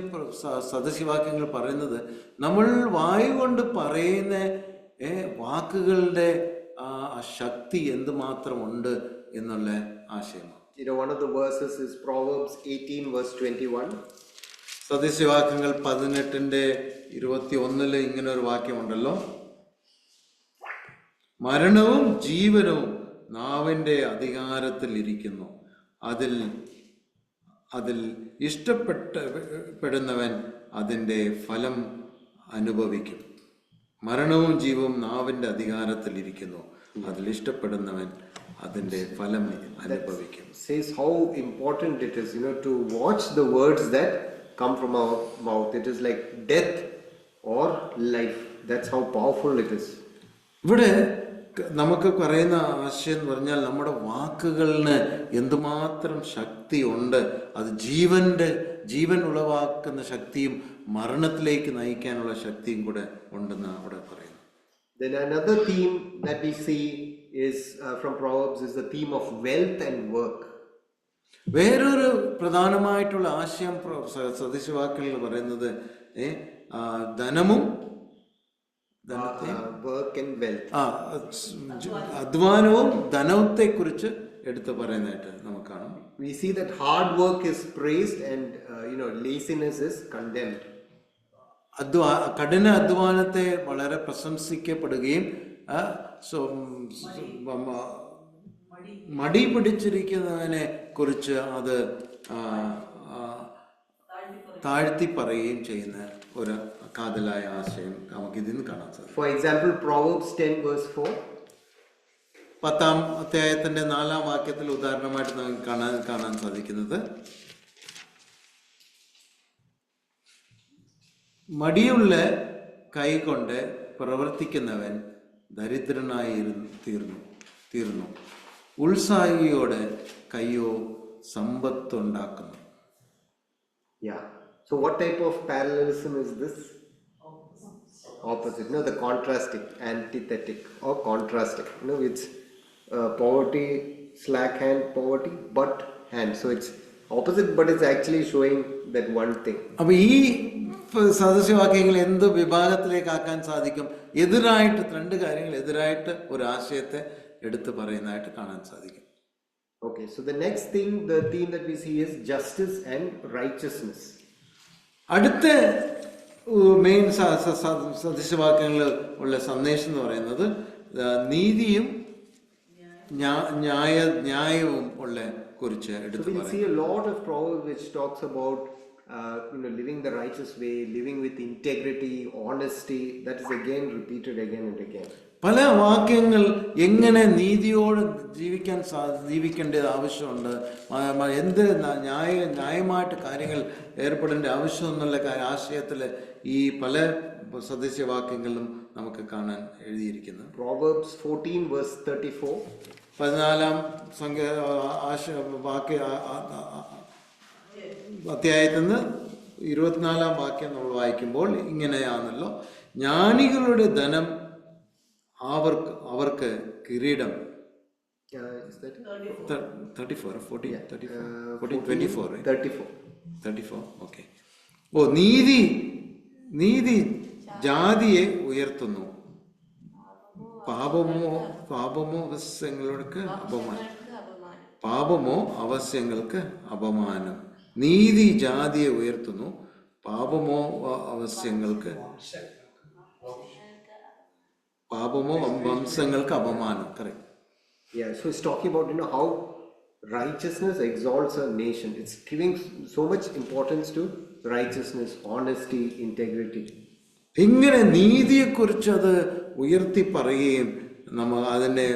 സദൃശവാക്യങ്ങൾ പറയുന്നത് നമ്മൾ വായു കൊണ്ട് പറയുന്ന വാക്കുകളുടെ ശക്തി എന്തുമാത്രമുണ്ട് എന്നുള്ള ആശയമാണ്. One of the verses is Proverbs 18 verse 21. സദൃശവാക്യങ്ങൾ 18:21 ഇങ്ങനെ ഒരു വാക്യമുണ്ടല്ലോ, മരണവും ജീവനവും നാവിന്റെ അധികാരത്തിൽ ഇരിക്കുന്നു, അതിൽ ഇഷ്ടപ്പെടുന്നവൻ അതിൻ്റെ ഫലം അനുഭവിക്കും. മരണവും ജീവവും നാവിന്റെ അധികാരത്തിൽ ഇരിക്കുന്നു, അതിൽ ഇഷ്ടപ്പെടുന്നവൻ അതിൻ്റെ ഫലം അനുഭവിക്കും. Says how important it is, to watch the words that come from our mouth. It is like death or life. That's how powerful it is. ഇവിടെ നമുക്ക് പറയുന്ന ആശയം എന്ന് പറഞ്ഞാൽ നമ്മുടെ വാക്കുകളിന് എന്തുമാത്രം ശക്തിയുണ്ട്, അത് ജീവൻ ഉളവാക്കുന്ന ശക്തിയും മരണത്തിലേക്ക് നയിക്കാനുള്ള ശക്തിയും കൂടെ ഉണ്ടെന്ന് അവിടെ പറയുന്നു. Then another theme that we see is from Proverbs is the theme of wealth and work. വേറൊരു പ്രധാനമായിട്ടുള്ള ആശയം സദൃശവാക്യങ്ങൾ പറയുന്നത് ധനവും work and wealth. അധ്വാനവും ധനത്തെ കുറിച്ച് എടുത്തു പറയുന്നതായിട്ട് നമുക്ക് കാണാം. We see that hard work is praised and laziness is condemned. കഠിന അധ്വാനത്തെ വളരെ പ്രശംസിക്കപ്പെടുകയും മടി പിടിച്ചിരിക്കുന്നതിനെ കുറിച്ച് അത് താഴ്ത്തി പറയുകയും ചെയ്യുന്ന ഒരു കാതലായ ആശയം നമുക്ക് ഇതിന് കാണാൻ സാധിക്കും. For example, Proverbs 10 verse 4. 10-ാം അധ്യായത്തിന്റെ 4-ാം വാക്യത്തിൽ ഉദാഹരണമായിട്ട് നമുക്ക് കാണാൻ സാധിക്കുന്നത്, മടിയുള്ള കൈ കൊണ്ട് പ്രവർത്തിക്കുന്നവൻ ദരിദ്രനായി തീർന്നു, ഉത്സാഹിയോടെ കയ്യോ സമ്പത്തുണ്ടാക്കുന്നു. Yeah. So what type of parallelism is this? Opposite. The contrasting, antithetic or contrasting. It's poverty, slack hand, poverty, but hand. So it's opposite, but it's actually showing that one thing. അപ്പോൾ ഈ സദൃശവാക്യങ്ങൾ എന്ത് വിഭാഗത്തിലേക്ക് ആക്കാൻ സാധിക്കും? എതിരായിട്ട് 2 കാര്യങ്ങൾ എതിരായിട്ട് ഒരു ആശയത്തെ എടുത്തു പറയുന്നതായിട്ട് കാണാൻ സാധിക്കും. Okay, so the next thing, the theme that we see is justice and righteousness. അടുത്ത മെയിൻ സദൃശവാക്യങ്ങൾ ഉള്ള സന്ദേശം എന്ന് പറയുന്നത് നീതിയും ന്യായവും ഉള്ള കുറിച്ച് എടുത്തു പറയും. So we see a lot of Proverbs which talks about living the righteous way, living with integrity, honesty. That is again repeated again and again. പല വാക്യങ്ങൾ എങ്ങനെ നീതിയോട് ജീവിക്കേണ്ടത് ആവശ്യമുണ്ട്, എന്ത് ന്യായമായിട്ട് കാര്യങ്ങൾ ഏർപ്പെടേണ്ട ആവശ്യം എന്നുള്ള ആശയത്തിൽ ഈ പല സദൃശവാക്യങ്ങളിലും നമുക്ക് കാണാൻ എഴുതിയിരിക്കുന്നു. Proverbs 14 verse 34. 14-ാം അധ്യായത്തിൽ നിന്ന് 24-ാം വാക്യം നമ്മൾ വായിക്കുമ്പോൾ ഇങ്ങനെയാണല്ലോ, ജ്ഞാനികളുടെ ധനം അവർക്ക് കിരീടം, Is that 34, 40, yeah, 34, 14, 24, right? 34. 34, okay. ഓ നീതി ജാതിയെ ഉയർത്തുന്നു, പാപമോ അവസ്യങ്ങൾക്ക് അപമാനം. നീതി ജാതിയെ ഉയർത്തുന്നു, പാപമോ വംശങ്ങൾക്ക് അപമാനം. Correct. Yeah, so it's talking about how righteousness exalts a nation. It's giving so much importance to righteousness, honesty, integrity. ഇങ്ങനെ നീതിയെക്കുറിച്ച് അത് ഉയർത്തി പറയുകയും അതിൻ്റെ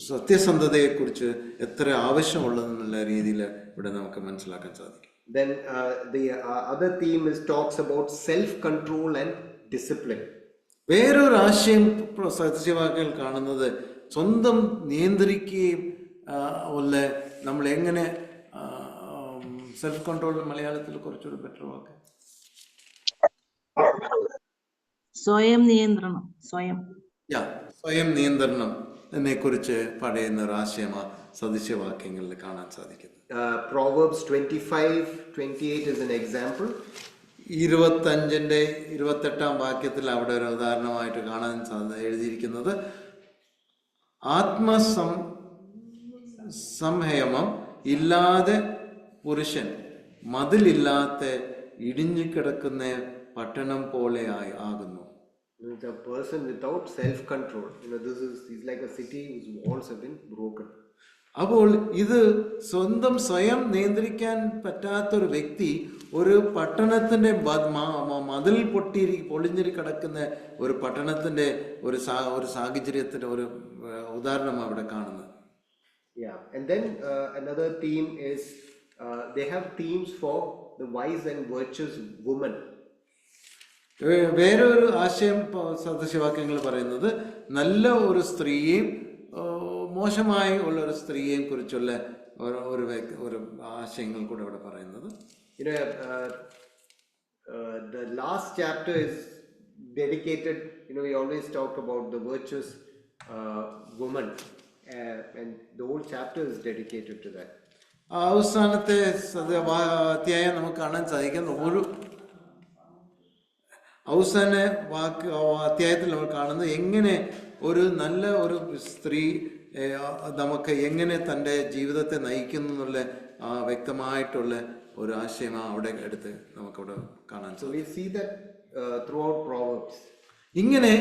സത്യസന്ധതയെക്കുറിച്ച് എത്ര ആവശ്യമുള്ളതെന്നുള്ള രീതിയിൽ ഇവിടെ നമുക്ക് മനസ്സിലാക്കാൻ സാധിക്കും. Then the other theme talks about self-control and discipline. വേറൊരു ആശയം സദസ്യവാക്യങ്ങൾ കാണുന്നത് സ്വന്തം നിയന്ത്രിക്കുകയും നമ്മൾ എങ്ങനെ സെൽഫ് കൺട്രോൾ മലയാളത്തിൽ കുറച്ചുകൂടി ബെറ്റർ വാക്ക് സ്വയം നിയന്ത്രണം. സ്വയം നിയന്ത്രണം എന്നെ കുറിച്ച് പറയുന്ന ഒരു ആശയമാണ് സദൃശ്യവാക്യങ്ങളിൽ കാണാൻ സാധിക്കുന്നത്. Proverbs 25:28 is an example. 25-28 വാക്യത്തിൽ അവിടെ ഒരു ഉദാഹരണമായിട്ട് കാണാൻ എഴുതിയിരിക്കുന്നത്, സംയമം ഇല്ലാതെ പുരുഷൻ മതിലില്ലാത്ത ഇടിഞ്ഞു കിടക്കുന്ന പട്ടണം പോലെ ആകുന്നു. The person without self-control, he's like a city whose walls have been broken. അപ്പോൾ ഇത് സ്വയം നിയന്ത്രിക്കാൻ പറ്റാത്തൊരു വ്യക്തി ഒരു പട്ടണത്തിന്റെ മതിൽ പൊളിഞ്ഞിരി കിടക്കുന്ന ഒരു പട്ടണത്തിന്റെ ഒരു സാഹചര്യത്തിന്റെ ഒരു ഉദാഹരണം അവിടെ കാണുന്നത്. Yeah, and then another theme is they have themes for the wise and virtuous woman. വേറൊരു ആശയം സദൃശ്യവാക്യങ്ങൾ പറയുന്നത് നല്ല ഒരു സ്ത്രീയെയും മോശമായി ഉള്ള ഒരു സ്ത്രീയെയും കുറിച്ചുള്ള ഒരു ആശയങ്ങൾ കൂടെ ഇവിടെ പറയുന്നത്. The last chapter is dedicated, we always talk about the virtuous woman, and the whole chapter is dedicated to that. അവസാനത്തെ അധ്യായം നമുക്ക് കാണാൻ സാധിക്കുന്ന അവസാന അധ്യായത്തിൽ നമ്മൾ കാണുന്നത് എങ്ങനെ ഒരു നല്ല ഒരു സ്ത്രീ നമുക്ക് എങ്ങനെ തൻ്റെ ജീവിതത്തെ നയിക്കുന്നു എന്നുള്ള വ്യക്തമായിട്ടുള്ള ഒരു ആശയമാണ് അവിടെ എടുത്ത് നമുക്കവിടെ കാണാൻ സാധിക്കും. ഇങ്ങനെ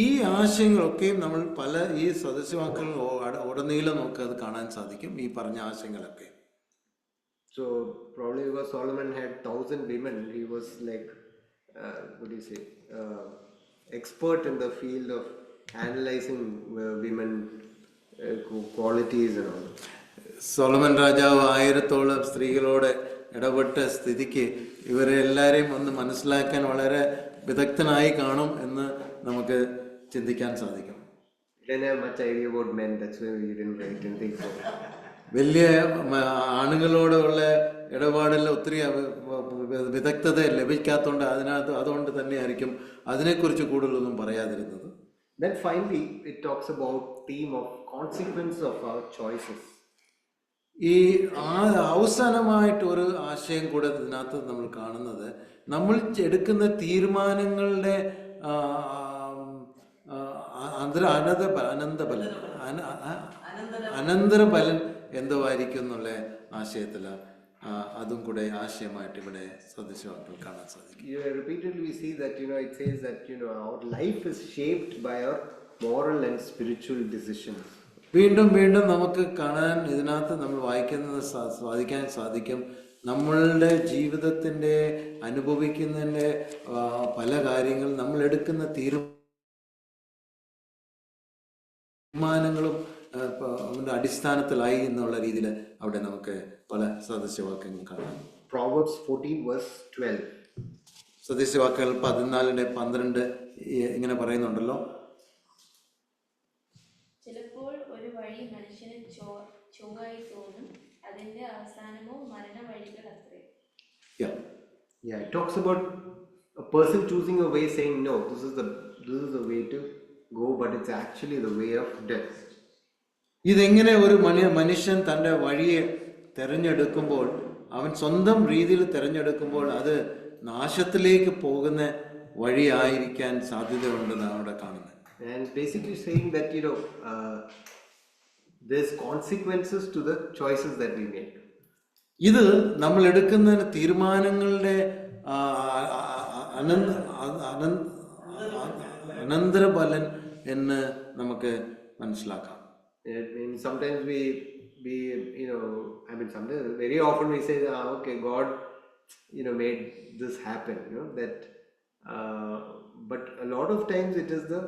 ഈ ആശയങ്ങളൊക്കെയും നമ്മൾ ഈ സദസ്യവാക്യങ്ങൾ ഉടനീളം നമുക്ക് അത് കാണാൻ സാധിക്കും, ഈ പറഞ്ഞ ആശയങ്ങളൊക്കെ. So probably because Solomon had 1,000 women, he was like expert in the field of analyzing women qualities and all. Solomon രാജാവ് 1000-ഓളം സ്ത്രീകളോട് ഇടപെട്ട സ്ഥിതിക്ക് ഇവരെ എല്ലാവരെയും ഒന്ന് മനസ്സിലാക്കാൻ വളരെ വിദഗ്ധനായി കാണും എന്ന് നമുക്ക് ചിന്തിക്കാൻ സാധിക്കും. വലിയ ആണുങ്ങളോടുള്ള ഇടപാടിൽ ഒത്തിരി വിദഗ്ധത ലഭിക്കാത്തതുകൊണ്ട് അതുകൊണ്ട് തന്നെയായിരിക്കും അതിനെക്കുറിച്ച് കൂടുതലൊന്നും പറയാതിരുന്നത്. Then finally it talks about theme of consequence of our choices. ഈ അവസാനമായിട്ട് ഒരു ആശയം കൂടെ ഇതിനകത്ത് നമ്മൾ കാണുന്നത്, നമ്മൾ എടുക്കുന്ന തീരുമാനങ്ങളുടെ അനന്തരഫലം എന്തുവായിരിക്കും എന്നുള്ള ആശയത്തില് അതും കൂടെ ആശയമായിട്ട് ഇവിടെ സദസ്യവാക്യങ്ങൾ കാണാൻ സാധിക്കും. Repeatedly we see that it says that our life is shaped by our moral and spiritual decisions. വീണ്ടും നമുക്ക് കാണാൻ ഇതിനകത്ത് നമ്മൾ വായിക്കുന്നത് സാധിക്കും, നമ്മളുടെ ജീവിതത്തിൻ്റെ അനുഭവിക്കുന്നതിൻ്റെ പല കാര്യങ്ങൾ നമ്മൾ എടുക്കുന്ന തീരുമാനങ്ങളും അടിസ്ഥാനത്തിലായി എന്നുള്ള രീതിയിൽ അവിടെ നമുക്ക് പല സദസ്യവാക്യങ്ങൾ കാണാം. Proverbs 14:12. സദസ്യവാക്യങ്ങൾ 14:12 ഇങ്ങനെ പറയുന്നുണ്ടല്ലോ, ചിലപ്പോൾ ഒരു വഴി മനുഷ്യന് ചൊവ്വായി തോന്നും, അതിന്റെ അവസാനമോ മരണ വഴികൾ അത്രേ. Yeah, it talks about a person choosing a way, saying no, this is the way to go, but it's actually the way of death. ഇതെങ്ങനെ ഒരു മനുഷ്യൻ തൻ്റെ വഴിയെ തിരഞ്ഞെടുക്കുമ്പോൾ, അവൻ സ്വന്തം രീതിയിൽ തിരഞ്ഞെടുക്കുമ്പോൾ അത് നാശത്തിലേക്ക് പോകുന്ന വഴിയായിരിക്കാൻ സാധ്യതയുണ്ടെന്ന് അവിടെ കാണുന്നത്. And basically saying that, there's consequences to the choices that we make. ഇത് നമ്മൾ എടുക്കുന്ന തീരുമാനങ്ങളുടെ അനന്തരഫലൻ എന്ന് നമുക്ക് മനസ്സിലാക്കാം. I mean, sometimes we sometimes very often we say, okay, God, made this happen, that, but a lot of times it is the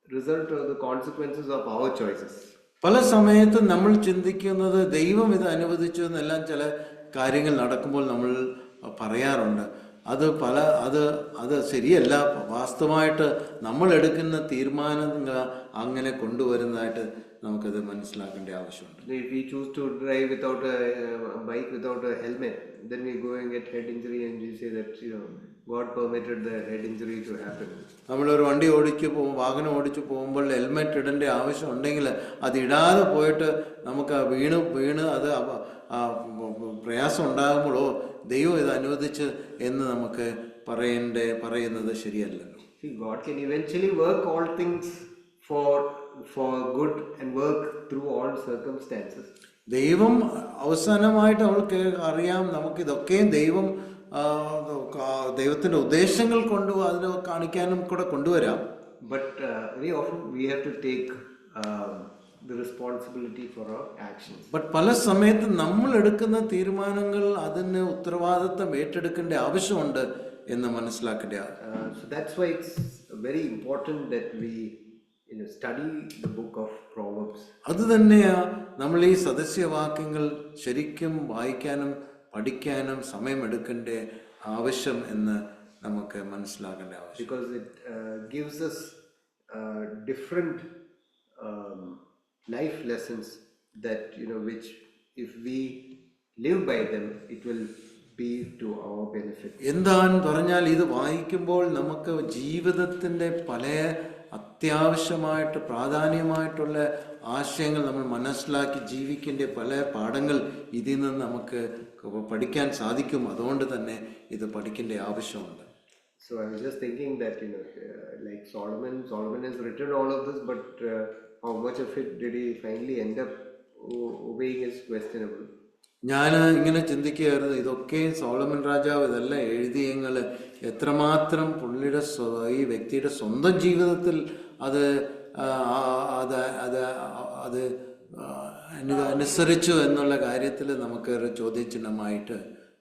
result or the consequences of our choices. പല സമയത്തും നമ്മൾ ചിന്തിക്കുന്നത് ദൈവം ഇത് അനുവദിച്ചു എന്നെല്ലാം ചില കാര്യങ്ങൾ നടക്കുമ്പോൾ നമ്മൾ പറയാറുണ്ട്. അത് ശരിയല്ല. വാസ്തവമായിട്ട് നമ്മൾ എടുക്കുന്ന തീരുമാനങ്ങൾ അങ്ങനെ കൊണ്ടുവരുന്നതായിട്ട് നമുക്കത് മനസ്സിലാക്കേണ്ട ആവശ്യമുണ്ട്. If we choose to drive without a bike without a helmet, then we go and get head injury and we say that God permitted the head injury to happen. നമ്മളൊരു വണ്ടി വാഹനം ഓടിച്ചു പോകുമ്പോൾ ഹെൽമെറ്റ് ഇടേണ്ട ആവശ്യം ഉണ്ടെങ്കിൽ അത് ഇടാതെ പോയിട്ട് നമുക്ക് വീണ് അത് പ്രയാസം ഉണ്ടാകുമ്പോഴോ ദൈവം ഇത് അനുവദിച്ച് എന്ന് നമുക്ക് പറയുന്നത് ശരിയല്ലല്ലോ. See, God can eventually work all things for good and work through all circumstances. ദൈവം അവസാനമായിട്ട് അവൾക്ക് അറിയാം നമുക്കിതൊക്കെയും ദൈവത്തിന്റെ ഉദ്ദേശങ്ങൾ അതിനെ കാണിക്കാനും കൂടെ കൊണ്ടുവരാം. But very often we have to take the responsibility for our actions. But പല സമയത്ത് നമ്മൾ എടുക്കുന്ന തീരുമാനങ്ങൾ അതിന് ഉത്തരവാദിത്തം ഏറ്റെടുക്കേണ്ട ആവശ്യമുണ്ട് എന്ന് മനസ്സിലാക്കേണ്ട. So that's why it's very important that we study the book of Proverbs. അത് തന്നെയാ നമ്മൾ ഈ സദസ്യവാക്യങ്ങൾ ശരിക്കും വായിക്കാനും പഠിക്കാനും സമയമെടുക്കേണ്ട ആവശ്യം എന്ന് നമുക്ക് മനസ്സിലാക്കേണ്ട ആവശ്യം. Because it gives us different life lessons that which if we live by them it will be to our benefit. എന്താന്ന് പറഞ്ഞാൽ ഇത് വായിക്കുമ്പോൾ നമുക്ക് ജീവിതത്തിന്റെ പല അത്യാവശ്യമായിട്ട് പ്രാധാന്യമായിട്ടുള്ള ആശയങ്ങൾ നമ്മൾ മനസ്സിലാക്കി ജീവിക്കേണ്ട പല പാഠങ്ങൾ ഇതിൽ നിന്ന് നമുക്ക് പഠിക്കാൻ സാധിക്കും. അതുകൊണ്ട് തന്നെ ഇത് പഠിക്കേണ്ട ആവശ്യമുണ്ട്. So I was just thinking that like Solomon has written all of this, but how much of it did he finally end up obeying is questionable. ഞാൻ ഇങ്ങനെ ചിന്തിക്കുകയായിരുന്നു, ഇതൊക്കെ സോളമൻ രാജാവ് ഇതെല്ലാം എഴുതിയെങ്കിൽ എത്രമാത്രം പുള്ളിയുടെ ഈ വ്യക്തിയുടെ സ്വന്തം ജീവിതത്തിൽ അത് അനുസരിച്ചു എന്നുള്ള കാര്യത്തിൽ നമുക്ക് ഒരു ചോദ്യചിഹ്നമായിട്ട്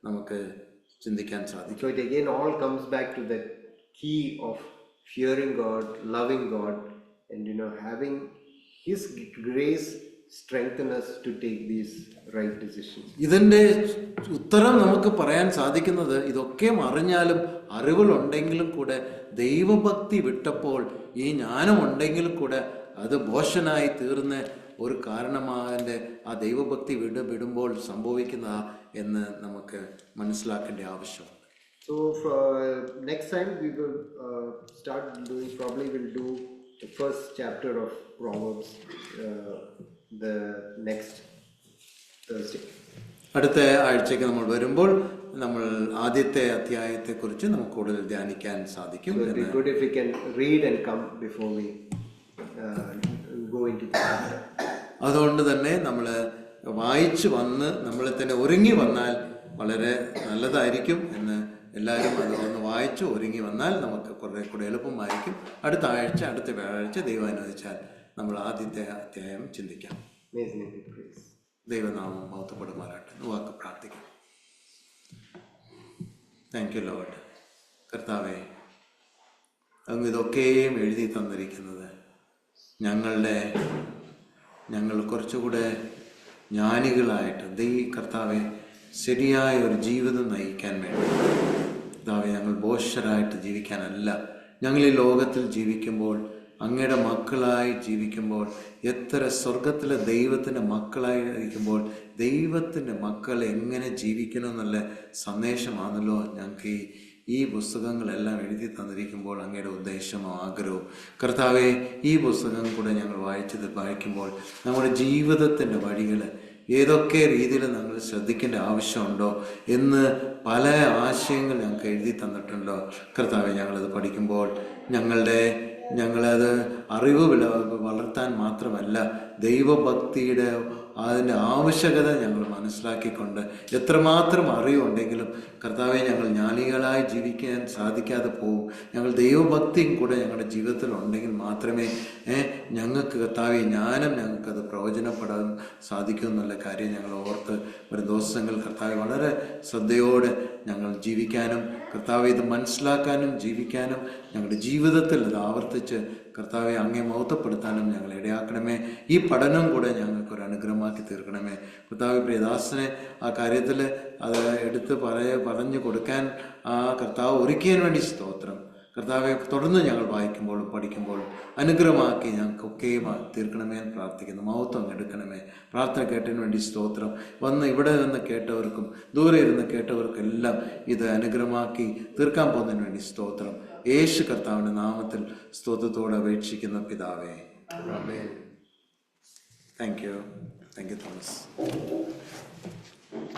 നമുക്ക് ചിന്തിക്കാൻ സാധിക്കും. So it again all comes back to that key of fearing God, loving God, and having His grace strengthen us to take these right decisions. ഇതിന്റെ ഉത്തരം നമുക്ക് പറയാൻ സാധിക്കുന്നത് ഇതൊക്കെ അറിഞ്ഞാലും അറിവുകളുണ്ടെങ്കിലും കൂടെ ദൈവഭക്തി വിട്ടപ്പോൾ ഈ ജ്ഞാനം ഉണ്ടെങ്കിലും കൂടെ അത് ഭോഷനായി തീർന്ന ഒരു കാരണമാകന്റെ ആ ദൈവഭക്തി വിടുമ്പോൾ സംഭവിക്കുന്ന എന്ന് നമുക്ക് മനസ്സിലാക്കേണ്ട ആവശ്യമുണ്ട്. So for next time we will start doing, probably we'll do the first chapter of Proverbs the next Thursday. അടുത്ത ആഴ്ചയ്ക്ക് നമ്മൾ വരുമ്പോൾ നമ്മൾ ആദ്യത്തെ അധ്യായത്തെക്കുറിച്ച് നമുക്ക് കൂടുതൽ ധ്യാനിക്കാൻ സാധിക്കും. It would be good if we can read and come before we go into the chapter. അതുകൊണ്ട് തന്നെ നമ്മൾ വായിച്ചു വന്ന് നമ്മളെ തന്നെ ഒരുങ്ങി വന്നാൽ വളരെ നല്ലതായിരിക്കും എന്ന് എല്ലാവരും അതൊന്ന് വായിച്ച് ഒരുങ്ങി വന്നാൽ നമുക്ക് കുറേ കൂടെ എളുപ്പമായിരിക്കും. അടുത്ത വ്യാഴാഴ്ച ദൈവം അനുവദിച്ചാൽ നമ്മൾ ആദ്യത്തെ അധ്യായം ചിന്തിക്കാം. ദൈവനാമം മഹത്വപ്പെടുമാറാട്ടെ. വാക്ക് പ്രാർത്ഥിക്കാം. Thank you Lord. കർത്താവേ, അങ്ങ് ഇതൊക്കെയും എഴുതി തന്നിരിക്കുന്നത് ഞങ്ങൾ കുറച്ചുകൂടെ ജ്ഞാനികളായിട്ട് കർത്താവെ ശരിയായ ഒരു ജീവിതം നയിക്കാൻ വേണ്ടി കർത്താവെ ഞങ്ങൾ ബോഷരായിട്ട് ജീവിക്കാനല്ല, ഞങ്ങൾ ഈ ലോകത്തിൽ ജീവിക്കുമ്പോൾ അങ്ങയുടെ മക്കളായി ജീവിക്കുമ്പോൾ എത്ര സ്വർഗത്തിലെ ദൈവത്തിൻ്റെ മക്കളായിരിക്കുമ്പോൾ ദൈവത്തിൻ്റെ മക്കൾ എങ്ങനെ ജീവിക്കണം എന്നുള്ള സന്ദേശമാണല്ലോ ഞങ്ങൾക്ക് ഈ പുസ്തകങ്ങളെല്ലാം എഴുതി തന്നിരിക്കുമ്പോൾ അങ്ങയുടെ ഉദ്ദേശമോ ആഗ്രഹവും കർത്താവെ, ഈ പുസ്തകം കൂടെ ഞങ്ങൾ വായിക്കുമ്പോൾ നമ്മുടെ ജീവിതത്തിൻ്റെ വഴികൾ ഏതൊക്കെ രീതിയിൽ ഞങ്ങൾ ശ്രദ്ധിക്കേണ്ട ആവശ്യമുണ്ടോ എന്ന് പല ആശയങ്ങൾ ഞങ്ങൾക്ക് എഴുതി തന്നിട്ടുണ്ടോ കർത്താവെ. ഞങ്ങളത് പഠിക്കുമ്പോൾ ഞങ്ങളത് അറിവ് വളർത്താൻ മാത്രമല്ല, ദൈവഭക്തിയുടെ അതിൻ്റെ ആവശ്യകത ഞങ്ങൾ മനസ്സിലാക്കിക്കൊണ്ട് എത്രമാത്രം അറിവുണ്ടെങ്കിലും കർത്താവെ ഞങ്ങൾ ജ്ഞാനികളായി ജീവിക്കാൻ സാധിക്കാതെ പോകും. ഞങ്ങൾ ദൈവഭക്തിയും കൂടെ ഞങ്ങളുടെ ജീവിതത്തിൽ ഉണ്ടെങ്കിൽ മാത്രമേ ഞങ്ങൾക്ക് കർത്താവെ ജ്ഞാനം ഞങ്ങൾക്കത് പ്രയോജനപ്പെടാൻ സാധിക്കും എന്നുള്ള കാര്യം ഞങ്ങൾ ഓർത്ത് ഒരു ദിവസങ്ങൾ കർത്താവെ വളരെ ശ്രദ്ധയോടെ ഞങ്ങൾ ജീവിക്കാനും കർത്താവെ ഇത് മനസ്സിലാക്കാനും ജീവിക്കാനും ഞങ്ങളുടെ ജീവിതത്തിൽ അത് ആവർത്തിച്ച് കർത്താവെ അങ്ങേ മഹത്വപ്പെടുത്താനും ഞങ്ങൾ ഇടയാക്കണമേ. ഈ പഠനം കൂടെ ഞങ്ങൾക്കൊരു അനുഗ്രഹമാക്കി തീർക്കണമേ കർത്താവെ. പ്രിയദാസനെ ആ കാര്യത്തിൽ അത് എടുത്ത് പറഞ്ഞു കൊടുക്കാൻ ആ കർത്താവ് ഒരുക്കിയതിന് വേണ്ടി സ്തോത്രം കർത്താവെ. തുടർന്ന് ഞങ്ങൾ വായിക്കുമ്പോഴും പഠിക്കുമ്പോഴും അനുഗ്രഹമാക്കി ഞങ്ങൾക്കൊക്കെയും തീർക്കണമേ എന്ന് പ്രാർത്ഥിക്കുന്നു. മഹത്വം എടുക്കണമേ. പ്രാർത്ഥന കേട്ടതിന് വേണ്ടി സ്തോത്രം. ഇവിടെ നിന്ന് കേട്ടവർക്കും ദൂരെ ഇരുന്ന് കേട്ടവർക്കെല്ലാം ഇത് അനുഗ്രഹമാക്കി തീർക്കാൻ പോകുന്നതിന് വേണ്ടി സ്തോത്രം. യേശു കർത്താവിൻ്റെ നാമത്തിൽ സ്തോത്രത്തോടെ അപേക്ഷിക്കുന്ന പിതാവേ. Thank you Thomas.